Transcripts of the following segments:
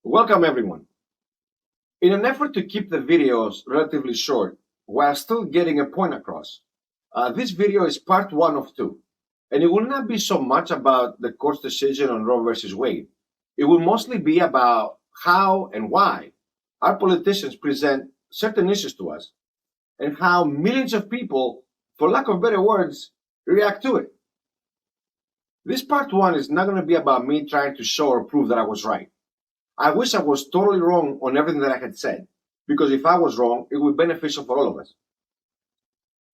Welcome everyone. In an effort to keep the videos relatively short while still getting a point across, this video is part one of two. And it will not be so much about the court's decision on Roe versus Wade. It will mostly be about how and why our politicians present certain issues to us and how millions of people, for lack of better words, react to it. This part one is not going to be about me trying to show or prove that I was right. I wish I was totally wrong on everything that I had said, because if I was wrong, it would be beneficial for all of us.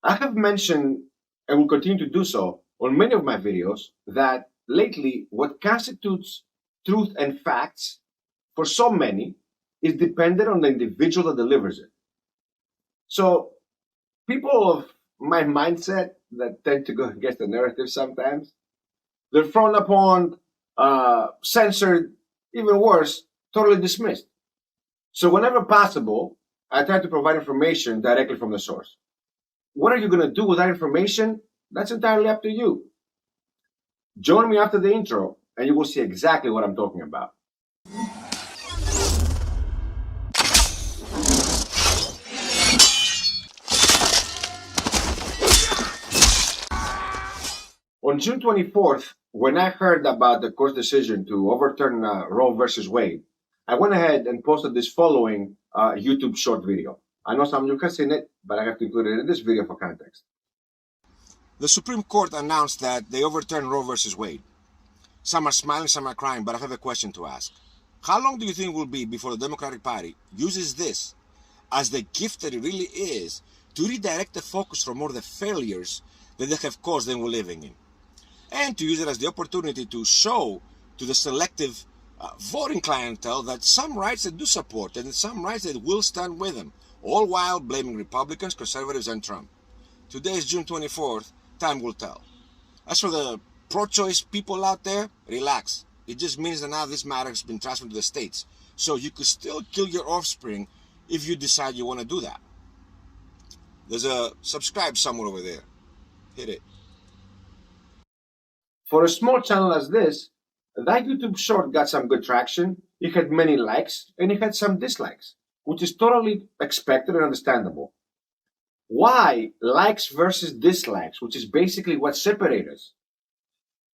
I have mentioned, and will continue to do so, on many of my videos, that lately what constitutes truth and facts for so many is dependent on the individual that delivers it. So people of my mindset that tend to go against the narrative sometimes, they're frowned upon, censored, even worse, totally dismissed. So whenever possible, I try to provide information directly from the source. What are you going to do with that information? That's entirely up to you. Join me after the intro, and you will see exactly what I'm talking about. On June 24th, when I heard about the court's decision to overturn Roe versus Wade, I went ahead and posted this following YouTube short video. I know some of you have seen it, but I have to include it in this video for context. The Supreme Court announced that they overturned Roe versus Wade. Some are smiling, some are crying, but I have a question to ask. How long do you think it will be before the Democratic Party uses this as the gift that it really is to redirect the focus from all the failures that they have caused them we're living in? And to use it as the opportunity to show to the selective voting clientele that some rights they do support and some rights that will stand with them, all while blaming Republicans, conservatives, and Trump. Today is June 24th. Time will tell. As for the pro-choice people out there, relax. It just means that now this matter has been transferred to the states. So you could still kill your offspring if you decide you want to do that. There's a subscribe somewhere over there. Hit it. For a small channel as this, that YouTube short got some good traction. It had many likes and it had some dislikes, which is totally expected and understandable. Why likes versus dislikes, which is basically what separates us,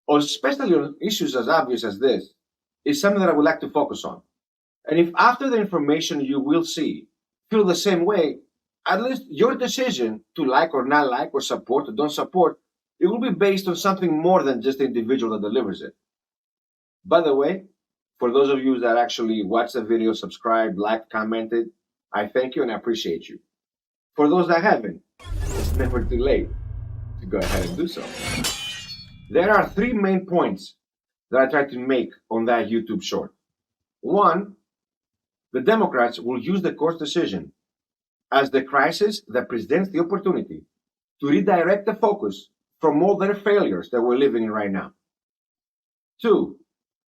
or especially on issues as obvious as this, is something that I would like to focus on. And if after the information you will see feel the same way, at least your decision to like or not like or support or don't support, it will be based on something more than just the individual that delivers it. By the way, for those of you that actually watched the video, subscribed, liked, commented, I thank you and I appreciate you. For those that haven't, it's never too late to go ahead and do so. There are three main points that I tried to make on that YouTube short. One, the Democrats will use the court's decision as the crisis that presents the opportunity to redirect the focus from all their failures that we're living in right now. Two,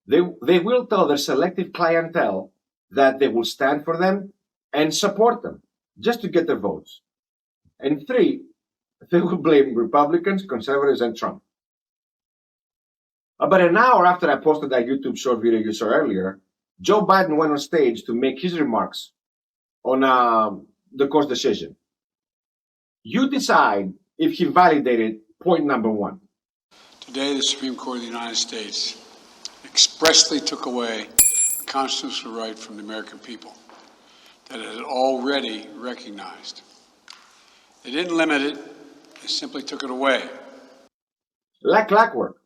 they will tell their selective clientele that they will stand for them and support them just to get their votes. And three, they will blame Republicans, conservatives, and Trump. About an hour after I posted that YouTube short video you saw earlier, Joe Biden went on stage to make his remarks on the court's decision. You decide if he validated point number one. Today, the Supreme Court of the United States expressly took away a constitutional right from the American people that it had already recognized. They didn't limit it, they simply took it away. Like clockwork,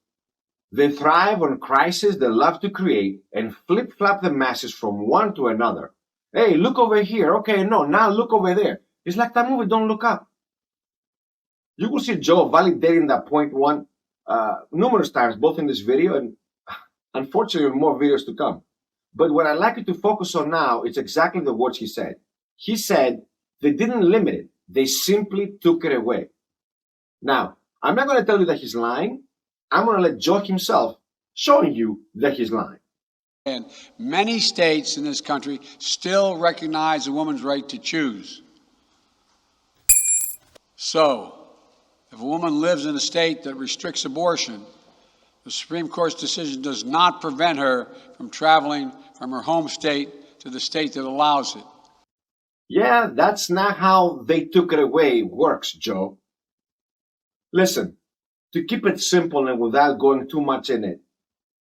they thrive on crises they love to create and flip-flop the masses from one to another. Hey, look over here. Okay, no, now look over there. It's like that movie, Don't Look Up. You will see Joe validating that point one numerous times, both in this video and unfortunately more videos to come. But what I'd like you to focus on now is exactly the words he said. He said they didn't limit it. They simply took it away. Now, I'm not going to tell you that he's lying. I'm going to let Joe himself show you that he's lying. And many states in this country still recognize a woman's right to choose. So, if a woman lives in a state that restricts abortion, the Supreme Court's decision does not prevent her from traveling from her home state to the state that allows it. Yeah, that's not how they took it away works, Joe. Listen, to keep it simple and without going too much in it,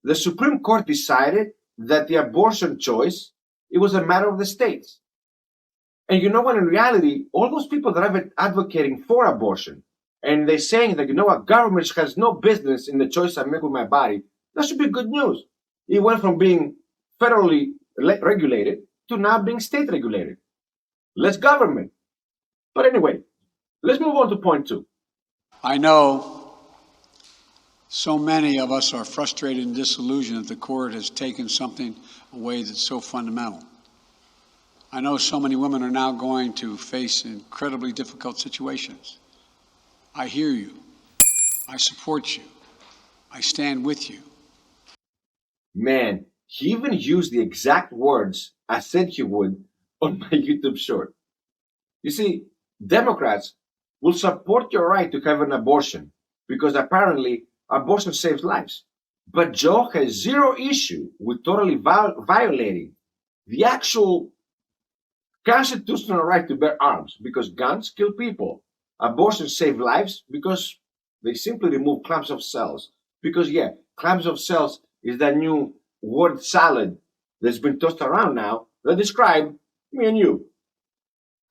the Supreme Court decided that the abortion choice, it was a matter of the states. And you know what, in reality, all those people that are advocating for abortion, and they're saying that, you know what, government has no business in the choice I make with my body, that should be good news. It went from being federally regulated to now being state regulated. Less government. But anyway, let's move on to point two. I know so many of us are frustrated and disillusioned that the court has taken something away that's so fundamental. I know so many women are now going to face incredibly difficult situations. I hear you. I support you. I stand with you. Man, he even used the exact words I said he would on my YouTube short. You see, Democrats will support your right to have an abortion because apparently abortion saves lives. But Joe has zero issue with totally violating the actual constitutional right to bear arms because guns kill people. Abortion save lives because they simply remove clumps of cells. Because, yeah, clumps of cells is that new word salad that's been tossed around now that describe me and you.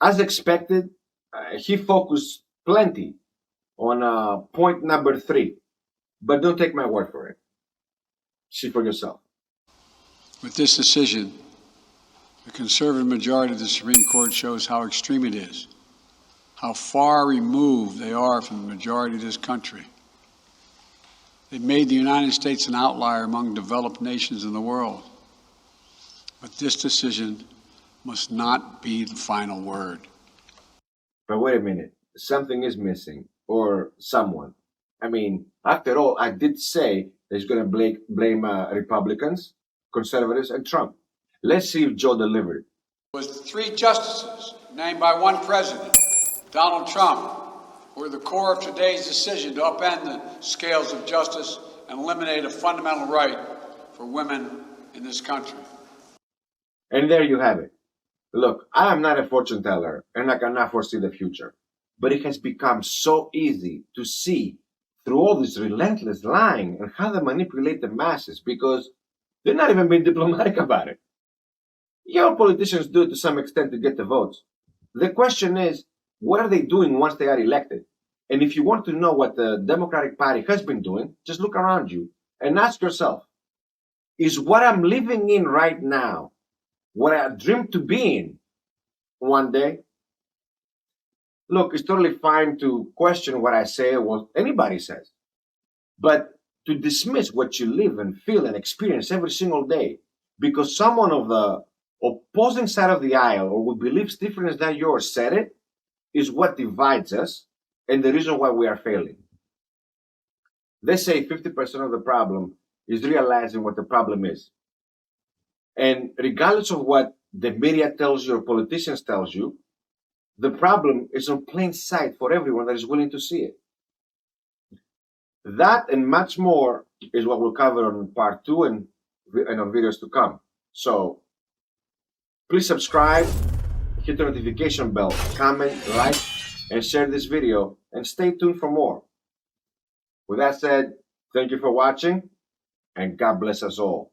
As expected, he focused plenty on point number three, but don't take my word for it. See for yourself. With this decision, the conservative majority of the Supreme Court shows how extreme it is, how far removed they are from the majority of this country. They've made the United States an outlier among developed nations in the world. But this decision must not be the final word. But wait a minute, something is missing, or someone. I mean, after all, I did say that he's going to blame Republicans, conservatives, and Trump. Let's see if Joe delivered. With 3 justices named by 1 president, Donald Trump, were the core of today's decision to upend the scales of justice and eliminate a fundamental right for women in this country. And there you have it. Look, I am not a fortune teller and I cannot foresee the future. But it has become so easy to see through all this relentless lying and how they manipulate the masses because they're not even being diplomatic about it. Yeah, politicians do it to some extent to get the votes. The question is, what are they doing once they are elected? And if you want to know what the Democratic Party has been doing, just look around you and ask yourself, is what I'm living in right now what I dreamed to be in one day? Look, it's totally fine to question what I say or what anybody says. But to dismiss what you live and feel and experience every single day because someone of the opposing side of the aisle or who believes different than yours said it is what divides us and the reason why we are failing. They say 50% of the problem is realizing what the problem is. And regardless of what the media tells you or politicians tells you, the problem is on plain sight for everyone that is willing to see it. That and much more is what we'll cover on part 2 and on videos to come. So please subscribe, hit the notification bell, comment, like, and share this video, and stay tuned for more. With that said, thank you for watching, and God bless us all.